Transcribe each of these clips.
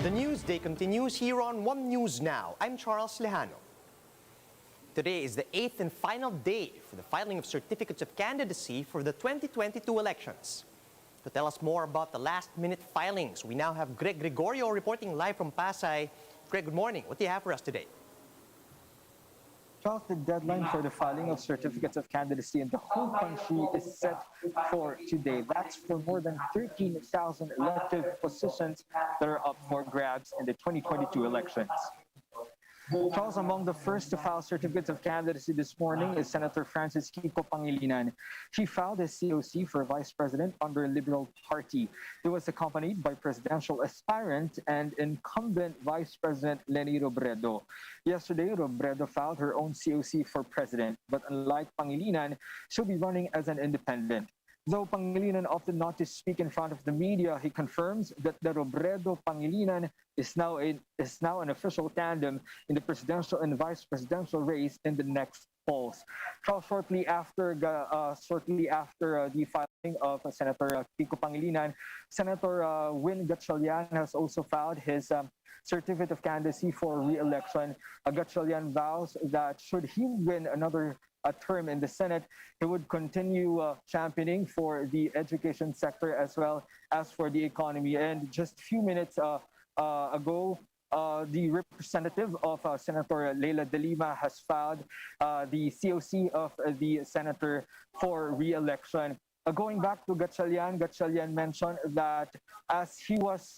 The news day continues here on One News Now. I'm Charles Lejano. Today is the 8th and final day for the filing of certificates of candidacy for the 2022 elections. To tell us more about the last-minute filings, we now have Greg Gregorio reporting live from Pasay. Greg, good morning. What do you have for us today? Charles, the deadline for the filing of certificates of candidacy in the whole country is set for today. That's for more than 13,000 elective positions that are up for grabs in the 2022 elections. Charles, among the first to file certificates of candidacy this morning is Senator Francis Kiko Pangilinan. She filed his COC for Vice President under Liberal Party. He was accompanied by presidential aspirant and incumbent Vice President Leni Robredo. Yesterday, Robredo filed her own COC for President, but unlike Pangilinan, she'll be running as an independent. Though Pangilinan opted not to speak in front of the media, he confirms that the Robredo-Pangilinan is now an official tandem in the presidential and vice presidential race in the next polls. Shortly after the filing of Senator Kiko Pangilinan, Senator Win Gatchalian has also filed his certificate of candidacy for re-election. Gatchalian vows that should he win another term in the Senate, he would continue championing for the education sector as well as for the economy. And just a few minutes ago, the representative of Senator Leila De Lima has filed the COC of the senator for re-election. Going back to Gatchalian, Gatchalian mentioned that as he once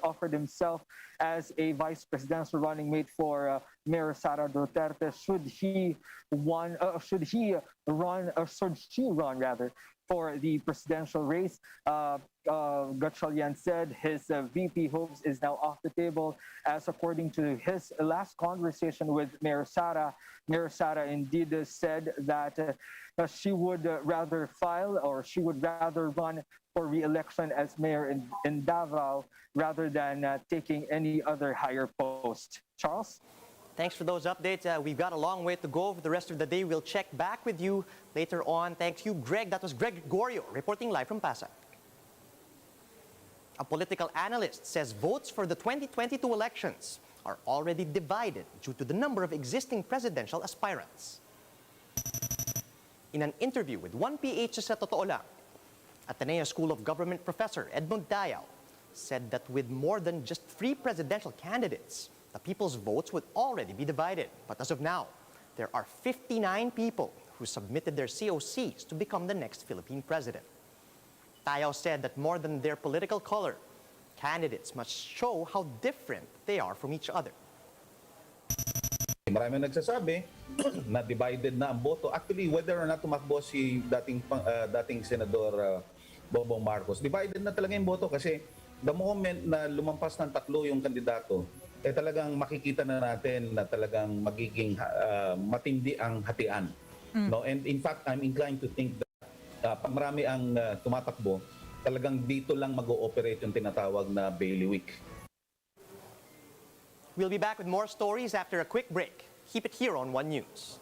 offered himself as a vice presidential running mate for Mayor Sara Duterte, should she run for the presidential race. Gatchalian said his VP hopes is now off the table, as according to his last conversation with Mayor Sara indeed said that she would rather run for re-election as mayor in Davao rather than taking any other higher post. Charles? Thanks for those updates. We've got a long way to go for the rest of the day. We'll check back with you later on. Thank you, Greg. That was Greg Gregorio reporting live from Pasay. A political analyst says votes for the 2022 elections are already divided due to the number of existing presidential aspirants. In an interview with 1PH sa Totoo Lang, Ateneo School of Government professor Edmund Dayao said that with more than just 3 presidential candidates, the people's votes would already be divided. But as of now, there are 59 people who submitted their COCs to become the next Philippine president. Dayao said that more than their political color, candidates must show how different they are from each other. Marami nagsasabi na divided na ang boto. Actually, whether or not tumakbo si dating Senador Bongbong Marcos, divided na talaga yung boto kasi the moment na lumampas ng 3 yung kandidato, talagang makikita na natin na talagang magiging matindi ang hatian. No? And in fact, I'm inclined to think that pag marami ang tumatakbo, talagang dito lang mag-ooperate yung tinatawag na bailiwick. We'll be back with more stories after a quick break. Keep it here on One News.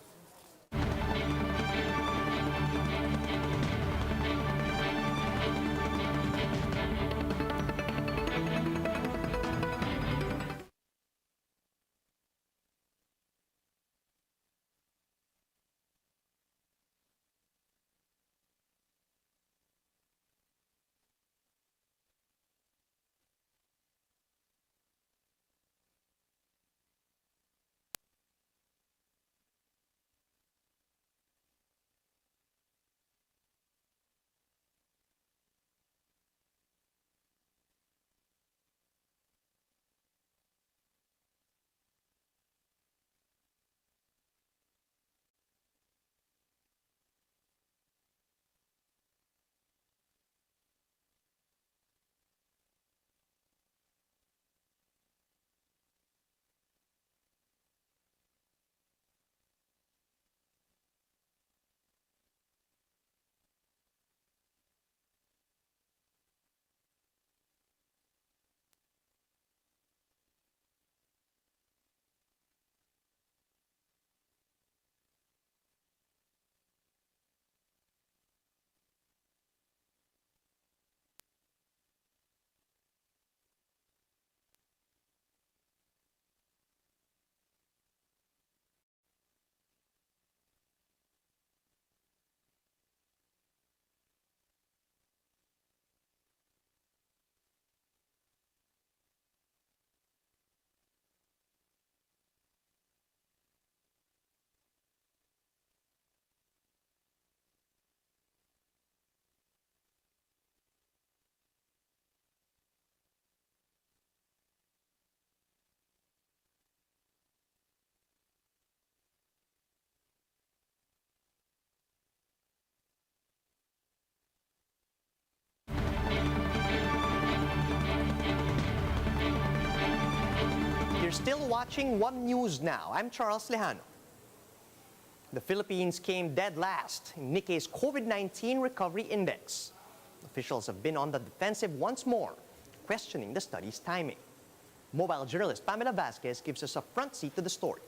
still watching One News Now. I'm Charles Lejano. The Philippines came dead last in Nikkei's COVID-19 Recovery Index. Officials have been on the defensive once more, questioning the study's timing. Mobile journalist Pamela Vasquez gives us a front seat to the story.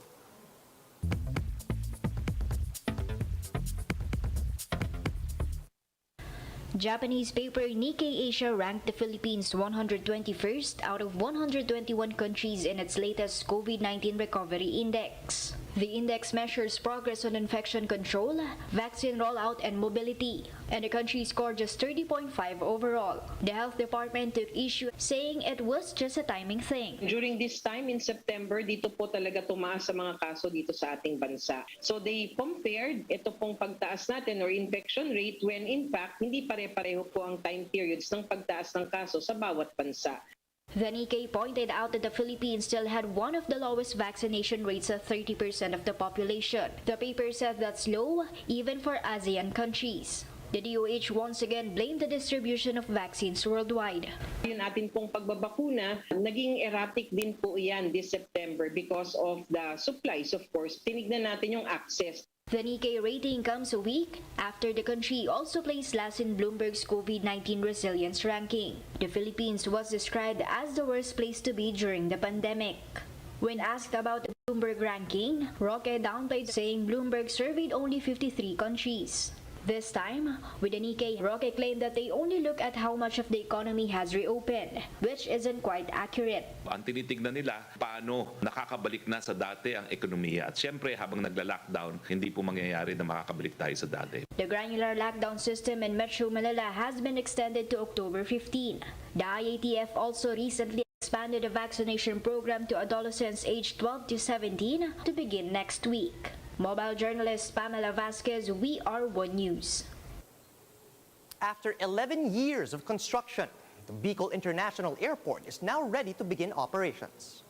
Japanese paper Nikkei Asia ranked the Philippines 121st out of 121 countries in its latest COVID-19 Recovery Index. The index measures progress on infection control, vaccine rollout, and mobility, and the country scored just 30.5 overall. The health department took issue, saying it was just a timing thing. During this time in September, dito po talaga tumaas sa mga kaso dito sa ating bansa. So they compared ito pong pagtaas natin or infection rate when in fact hindi pare-pareho po ang time periods ng pagtaas ng kaso sa bawat bansa. The Nikkei pointed out that the Philippines still had one of the lowest vaccination rates at 30% of the population. The paper said that's low even for ASEAN countries. The DOH once again blamed the distribution of vaccines worldwide. Yung atin pong pagbabakuna, naging erratic din po yan this September because of the supplies, of course. Tinignan natin yung access. The Nikkei rating comes a week after the country also placed last in Bloomberg's COVID-19 resilience ranking. The Philippines was described as the worst place to be during the pandemic. When asked about the Bloomberg ranking, Roque downplayed, saying Bloomberg surveyed only 53 countries. This time, with the Nikkei, Roque claimed that they only look at how much of the economy has reopened, which isn't quite accurate. Ang tinitignan nila, paano nakakabalik na sa dati ang ekonomiya. At syempre, habang nagla-lockdown, hindi po mangyayari na makakabalik tayo sa dati. The granular lockdown system in Metro Manila has been extended to October 15. The IATF also recently expanded the vaccination program to adolescents aged 12 to 17 to begin next week. Mobile journalist Pamela Vasquez, we are One News. After 11 years of construction, the Bicol International Airport is now ready to begin operations.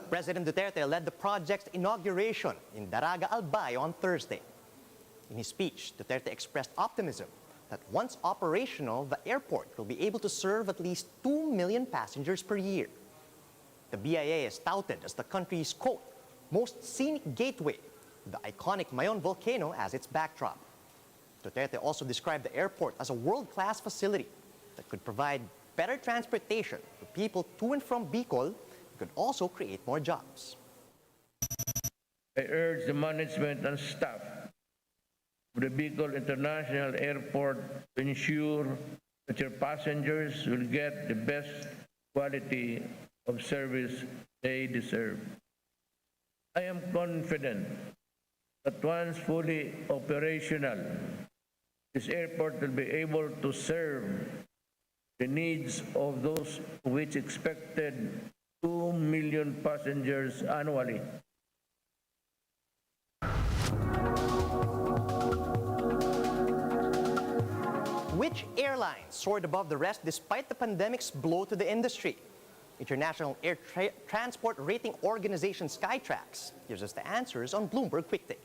President Duterte led the project's inauguration in Daraga, Albay on Thursday. In his speech, Duterte expressed optimism that once operational, the airport will be able to serve at least 2 million passengers per year. The BIA is touted as the country's, quote, most scenic gateway, with the iconic Mayon volcano as its backdrop. Duterte also described the airport as a world-class facility that could provide better transportation for people to and from Bicol and could also create more jobs. I urge the management and staff of the Bicol International Airport to ensure that your passengers will get the best quality of service they deserve. I am confident that once fully operational, this airport will be able to serve the needs of those which expected 2 million passengers annually. Which airlines soared above the rest despite the pandemic's blow to the industry? International Air Transport Rating Organization Skytrax gives us the answers on Bloomberg Quick Take.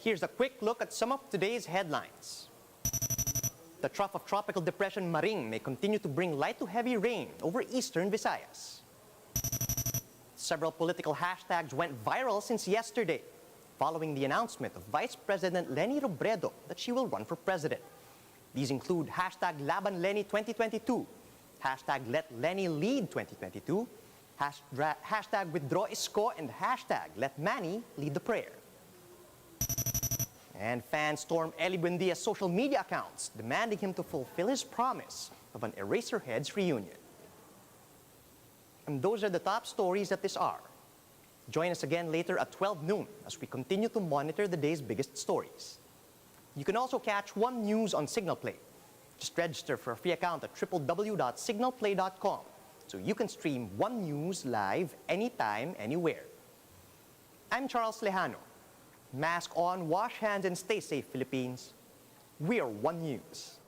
Here's a quick look at some of today's headlines. The trough of Tropical Depression Maring may continue to bring light to heavy rain over eastern Visayas. Several political hashtags went viral since yesterday, following the announcement of Vice President Leni Robredo that she will run for president. These include hashtag Laban Leni 2022, hashtag Let Leni Lead 2022, hashtag Withdraw Isko, and hashtag Let Manny Lead the Prayer. And fans stormed Eli Buendia's social media accounts, demanding him to fulfill his promise of an Eraserheads reunion. And those are the top stories at this hour. Join us again later at 12 noon as we continue to monitor the day's biggest stories. You can also catch One News on Signal Play. Just register for a free account at www.signalplay.com so you can stream One News live anytime, anywhere. I'm Charles Lejano. Mask on, wash hands, and stay safe, Philippines. We are One News.